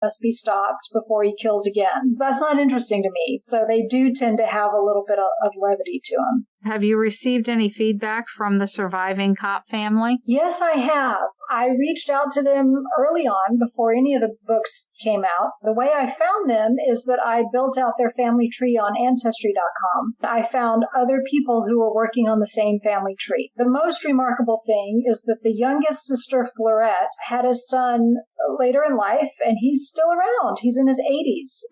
must be stopped before he kills again. That's not interesting to me. So they do tend to have a little bit of levity to them. Have you received any feedback from the surviving cop family? Yes, I have. I reached out to them early on before any of the books came out. The way I found them is that I built out their family tree on Ancestry.com. I found other people who were working on the same family tree. The most remarkable thing is that the youngest sister, Fleurette, had a son later in life, and he's still around. He's in his 80s.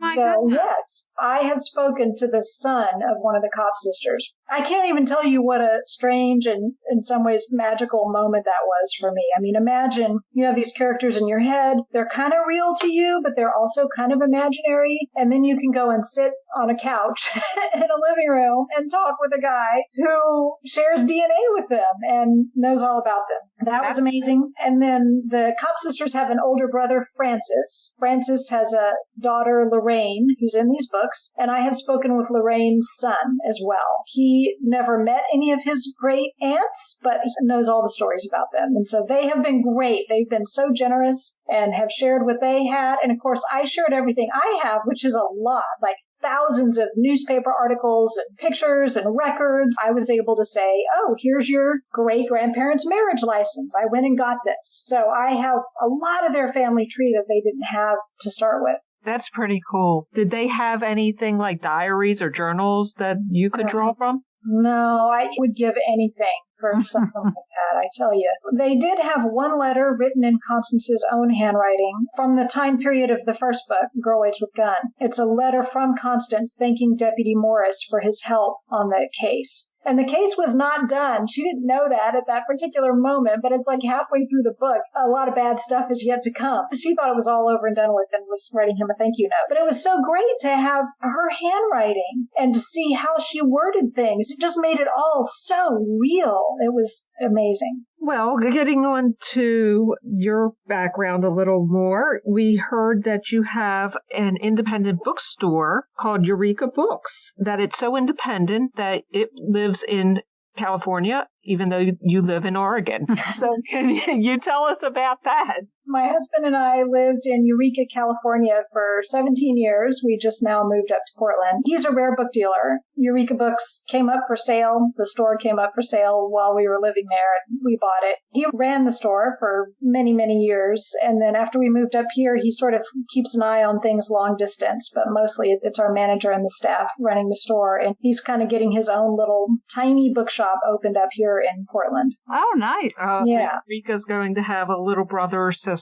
Yes, I have spoken to the son of one of the cop sisters. I can't even tell you what a strange and in some ways magical moment that was for me. I mean, imagine you have these characters in your head. They're kind of real to you, but they're also kind of imaginary. And then you can go and sit on a couch in a living room and talk with a guy who shares DNA with them and knows all about them. That's amazing. And then the cop sisters have an older brother, Francis. Francis has a daughter, Lorraine, who's in these books. And I have spoken with Lorraine's son as well. He never met any of his great aunts, but he knows all the stories about them. And so they have been great. They've been so generous and have shared what they had. And of course, I shared everything I have, which is a lot, like thousands of newspaper articles and pictures and records. I was able to say, oh, here's your great-grandparents' marriage license. I went and got this. So I have a lot of their family tree that they didn't have to start with. That's pretty cool. Did they have anything like diaries or journals that you could draw from? No, I would give anything for something like that, I tell you. They did have one letter written in Constance's own handwriting from the time period of the first book, Girl Waits with Gun. It's a letter from Constance thanking Deputy Morris for his help on the case. And the case was not done. She didn't know that at that particular moment, but it's like halfway through the book, a lot of bad stuff is yet to come. She thought it was all over and done with and was writing him a thank you note. But it was so great to have her handwriting and to see how she worded things. It just made it all so real. It was amazing. Well, getting on to your background a little more, we heard that you have an independent bookstore called Eureka Books, that it's so independent that it lives in California, even though you live in Oregon. So can you tell us about that? My husband and I lived in Eureka, California for 17 years. We just now moved up to Portland. He's a rare book dealer. Eureka Books came up for sale. The store came up for sale while we were living there, and we bought it. He ran the store for many, many years. And then after we moved up here, he sort of keeps an eye on things long distance, but mostly it's our manager and the staff running the store. And he's kind of getting his own little tiny bookshop opened up here in Portland. Oh, nice. Yeah. So Eureka's going to have a little brother or sister.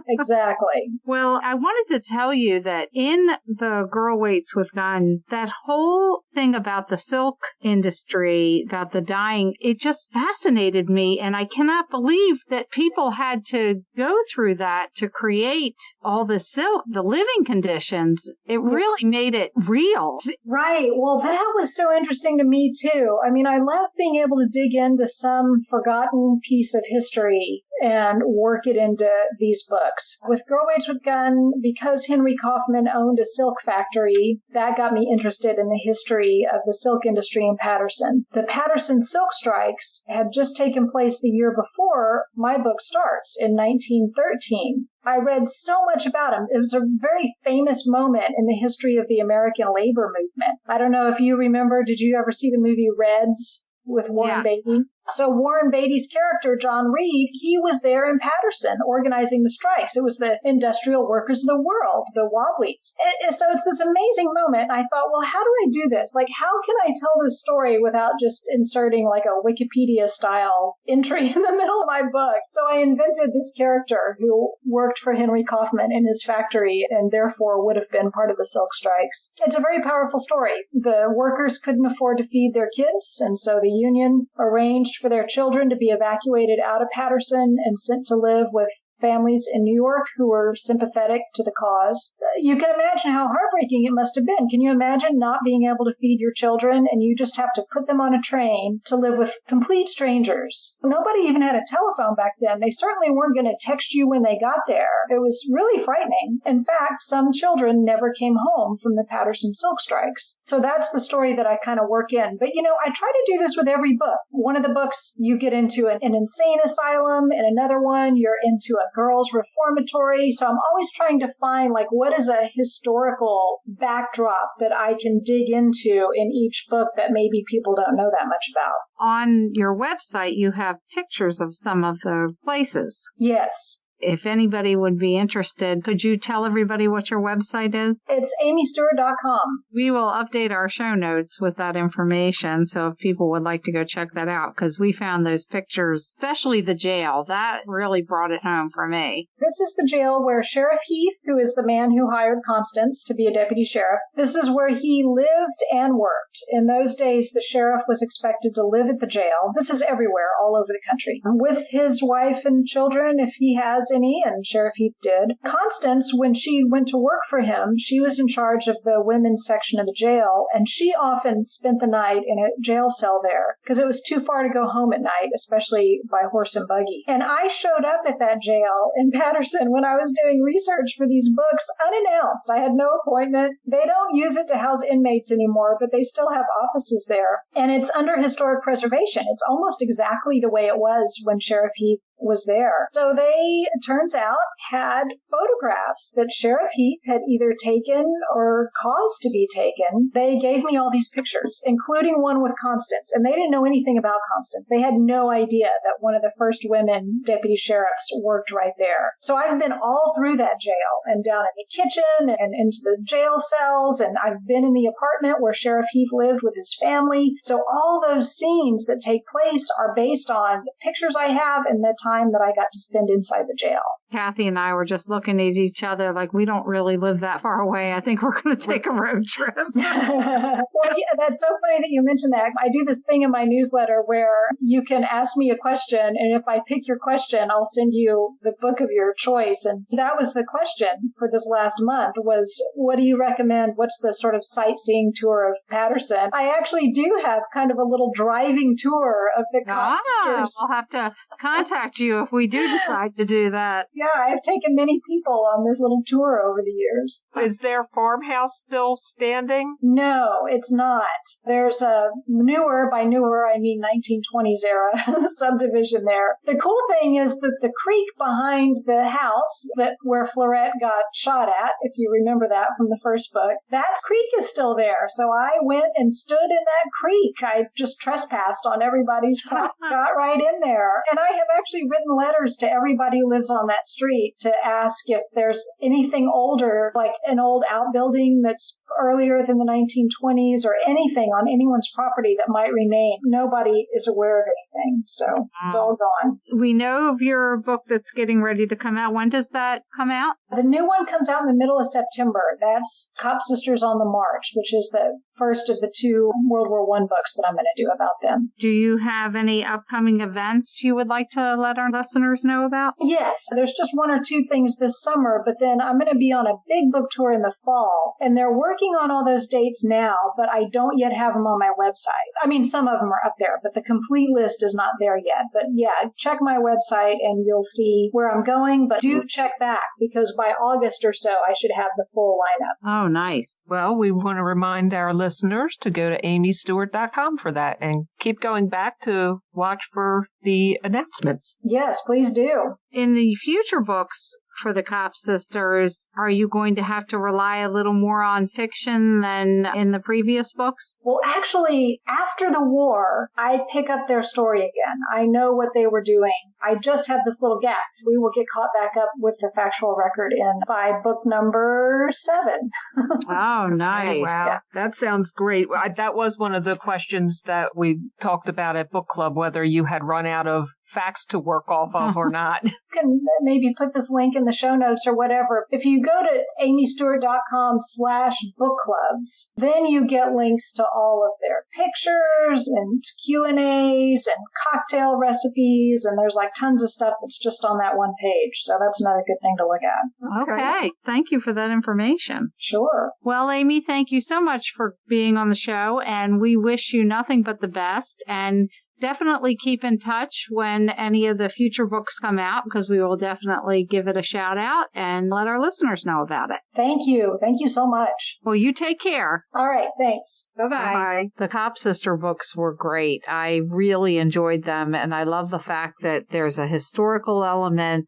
Exactly. Well, I wanted to tell you that in the Girl Waits with Gun, that whole thing about the silk industry, about the dyeing, it just fascinated me. And I cannot believe that people had to go through that to create all the silk, the living conditions. It really made it real. Right. Well, that was so interesting to me, too. I mean, I love being able to dig into some forgotten piece of history and work it into these books. With Girl Waits with Gun, because Henry Kaufman owned a silk factory, that got me interested in the history of the silk industry in Paterson. The Paterson silk strikes had just taken place the year before my book starts, in 1913. I read so much about him. It was a very famous moment in the history of the American labor movement. I don't know if you remember, did you ever see the movie Reds with Warren Beatty? So Warren Beatty's character, John Reed, he was there in Paterson organizing the strikes. It was the industrial workers of the world, the Wobblies. So it's this amazing moment. And I thought, well, how do I do this? Like, how can I tell this story without just inserting like a Wikipedia style entry in the middle of my book? So I invented this character who worked for Henry Kaufman in his factory and therefore would have been part of the silk strikes. It's a very powerful story. The workers couldn't afford to feed their kids, and so the union arranged for their children to be evacuated out of Paterson and sent to live with families in New York who were sympathetic to the cause. You can imagine how heartbreaking it must have been. Can you imagine not being able to feed your children and you just have to put them on a train to live with complete strangers? Nobody even had a telephone back then. They certainly weren't going to text you when they got there. It was really frightening. In fact, some children never came home from the Paterson silk strikes. So that's the story that I kind of work in. But, I try to do this with every book. One of the books, you get into an insane asylum. In another one, you're into a girls' reformatory. So I'm always trying to find, like, what is a historical backdrop that I can dig into in each book that maybe people don't know that much about. On your website, you have pictures of some of the places. Yes. If anybody would be interested, could you tell everybody what your website is? It's amystewart.com. We will update our show notes with that information, so if people would like to go check that out, because we found those pictures, especially the jail, that really brought it home for me. This is the jail where Sheriff Heath, who is the man who hired Constance to be a deputy sheriff, this is where he lived and worked. In those days, the sheriff was expected to live at the jail. This is everywhere, all over the country, with his wife and children, if he has any, and Sheriff Heath did. Constance, when she went to work for him, she was in charge of the women's section of the jail, and she often spent the night in a jail cell there because it was too far to go home at night, especially by horse and buggy. And I showed up at that jail in Patterson when I was doing research for these books unannounced. I had no appointment. They don't use it to house inmates anymore, but they still have offices there. And it's under historic preservation. It's almost exactly the way it was when Sheriff Heath was there. So they, turns out, had photographs that Sheriff Heath had either taken or caused to be taken. They gave me all these pictures, including one with Constance, and they didn't know anything about Constance. They had no idea that one of the first women deputy sheriffs worked right there. So I've been all through that jail and down in the kitchen and into the jail cells, and I've been in the apartment where Sheriff Heath lived with his family. So all those scenes that take place are based on the pictures I have and the time that I got to spend inside the jail. Kathy and I were just looking at each other like we don't really live that far away. I think we're going to take a road trip. Well, yeah, that's so funny that you mentioned that. I do this thing in my newsletter where you can ask me a question, and if I pick your question, I'll send you the book of your choice. And that was the question for this last month was, what do you recommend? What's the sort of sightseeing tour of Patterson? I actually do have kind of a little driving tour of the Cottsters. I'll have to contact you if we do decide to do that. Yeah, I've taken many people on this little tour over the years. Is their farmhouse still standing? No, it's not. There's a newer, by newer I mean 1920s era subdivision there. The cool thing is that the creek behind the house where Florette got shot at, if you remember that from the first book, that creek is still there. So I went and stood in that creek. I just trespassed on everybody's property, got right in there. And I have actually written letters to everybody who lives on that street to ask if there's anything older, like an old outbuilding that's earlier than the 1920s or anything on anyone's property that might remain. Nobody is aware of anything, so it's all gone. We know of your book that's getting ready to come out. When does that come out? The new one comes out in the middle of September. That's Cop Sisters on the March, which is the first of the two World War I books that I'm going to do about them. Do you have any upcoming events you would like to let our listeners know about? Yes, there's just one or two things this summer, but then I'm going to be on a big book tour in the fall, and they're working on all those dates now, but I don't yet have them on my website. I mean, some of them are up there, but the complete list is not there yet. But yeah, check my website and you'll see where I'm going, but do check back because by August or so, I should have the full lineup. Oh, nice. Well, we want to remind our listeners to go to amystewart.com for that and keep going back to watch for the announcements. Yes, please do. In the future books for the Cop Sisters, are you going to have to rely a little more on fiction than in the previous books? Well, actually, after the war, I pick up their story again. I know what they were doing. I just have this little gap. We will get caught back up with the factual record by book number 7. Oh, nice. Oh, wow. Yeah. That sounds great. That was one of the questions that we talked about at book club, whether you had run out of facts to work off of or not. You can maybe put this link in the show notes or whatever. If you go to amystewart.com/bookclubs, then you get links to all of their pictures and Q&As and cocktail recipes, and there's like tons of stuff that's just on that one page. So that's another good thing to look at. Okay. Thank you for that information. Sure. Well, Amy, thank you so much for being on the show, and we wish you nothing but the best. And definitely keep in touch when any of the future books come out, because we will definitely give it a shout out and let our listeners know about it. Thank you. Thank you so much. Well, you take care. All right. Thanks. Bye-bye. Bye. The Cop Sister books were great. I really enjoyed them, and I love the fact that there's a historical element,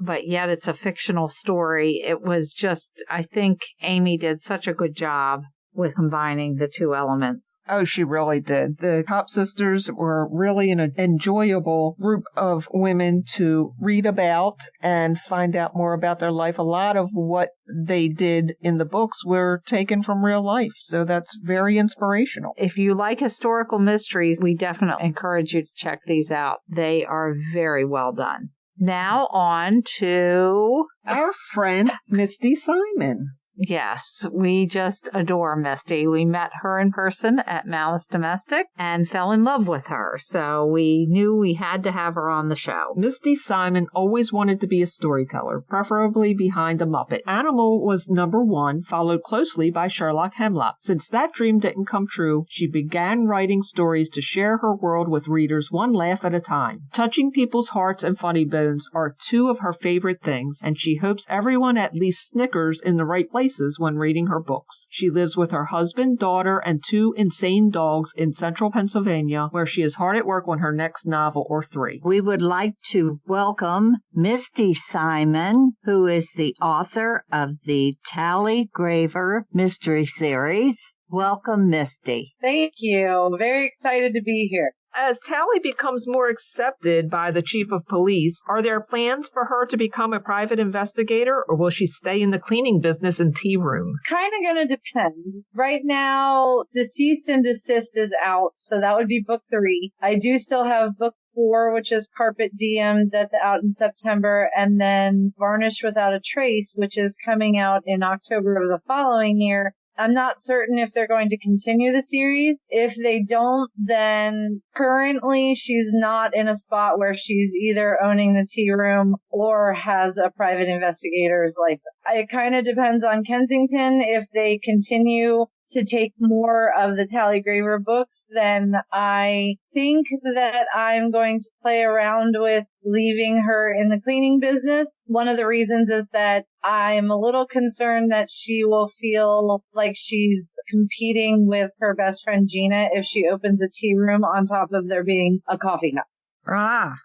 but yet it's a fictional story. It was just, I think Amy did such a good job with combining the two elements. Oh, she really did. The Cop Sisters were really an enjoyable group of women to read about and find out more about their life. A lot of what they did in the books were taken from real life, so that's very inspirational. If you like historical mysteries, we definitely encourage you to check these out. They are very well done. Now on to our friend Misty Simon. Yes, we just adore Misty. We met her in person at Malice Domestic and fell in love with her, so we knew we had to have her on the show. Misty Simon always wanted to be a storyteller, preferably behind a Muppet. Animal was number 1, followed closely by Sherlock Hemlock. Since that dream didn't come true, she began writing stories to share her world with readers one laugh at a time. Touching people's hearts and funny bones are 2 of her favorite things, and she hopes everyone at least snickers in the right place when reading her books. She lives with her husband, daughter, and 2 insane dogs in central Pennsylvania, where she is hard at work on her next novel or 3. We would like to welcome Misty Simon, who is the author of the Tallie Graver Mystery Series. Welcome, Misty. Thank you. Very excited to be here. As Tallie becomes more accepted by the chief of police, are there plans for her to become a private investigator, or will she stay in the cleaning business and tea room? Kind of going to depend. Right now, Deceased and Desist is out, so that would be book 3. I do still have book 4, which is Carpet Diem, that's out in September, and then Varnished Without a Trace, which is coming out in October of the following year. I'm not certain if they're going to continue the series. If they don't, then currently she's not in a spot where she's either owning the tea room or has a private investigator's license. It kind of depends on Kensington. If they continue to take more of the Tallie Graver books, then I think that I'm going to play around with leaving her in the cleaning business. One of the reasons is that I'm a little concerned that she will feel like she's competing with her best friend Gina if she opens a tea room on top of there being a coffee house.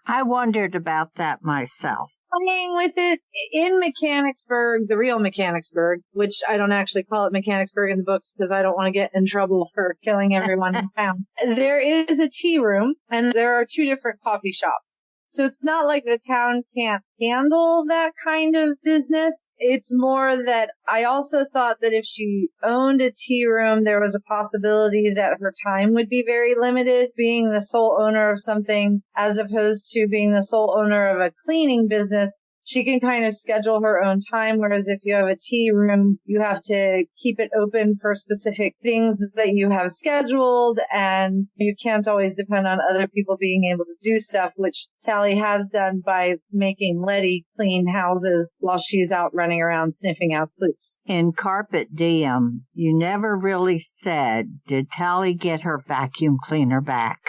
I wondered about that myself. Playing with it in Mechanicsburg, the real Mechanicsburg, which I don't actually call it Mechanicsburg in the books because I don't want to get in trouble for killing everyone in town. There is a tea room and there are 2 different coffee shops. So it's not like the town can't handle that kind of business. It's more that I also thought that if she owned a tea room, there was a possibility that her time would be very limited being the sole owner of something as opposed to being the sole owner of a cleaning business. She can kind of schedule her own time, whereas if you have a tea room, you have to keep it open for specific things that you have scheduled, and you can't always depend on other people being able to do stuff, which Tallie has done by making Letty clean houses while she's out running around sniffing out clues. In Carpet Diem, you never really said, did Tallie get her vacuum cleaner back?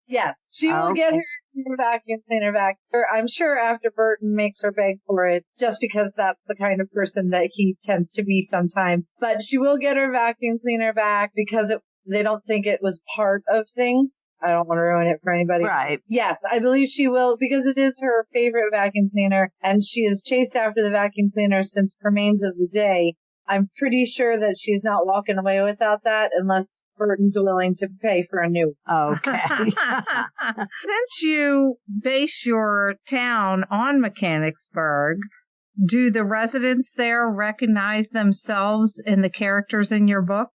Yes, she will get her vacuum cleaner back. I'm sure after Burton makes her beg for it, just because that's the kind of person that he tends to be sometimes. But she will get her vacuum cleaner back because they don't think it was part of things. I don't want to ruin it for anybody. Right. Yes, I believe she will because it is her favorite vacuum cleaner, and she has chased after the vacuum cleaner since Remains of the Day. I'm pretty sure that she's not walking away without that unless Burton's willing to pay for a new. Okay. Since you base your town on Mechanicsburg, do the residents there recognize themselves in the characters in your book?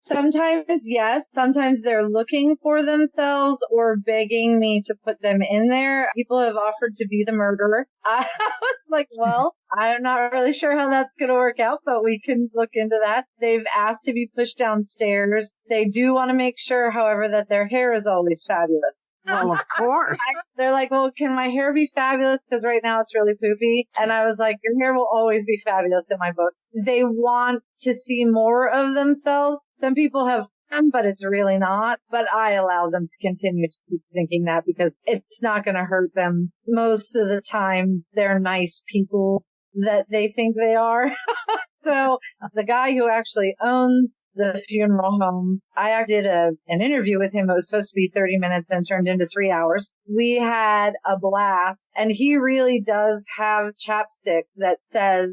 Sometimes, yes. Sometimes they're looking for themselves or begging me to put them in there. People have offered to be the murderer. I was like, well, I'm not really sure how that's going to work out, but we can look into that. They've asked to be pushed downstairs. They do want to make sure, however, that their hair is always fabulous. Well, of course. They're like, well, can my hair be fabulous? Because right now it's really poofy. And I was like, your hair will always be fabulous in my books. They want to see more of themselves. Some people have them, but it's really not. But I allow them to continue to keep thinking that because it's not going to hurt them. Most of the time, they're nice people that they think they are. So the guy who actually owns the funeral home, I did an interview with him. It was supposed to be 30 minutes and turned into 3 hours. We had a blast, and he really does have chapstick that says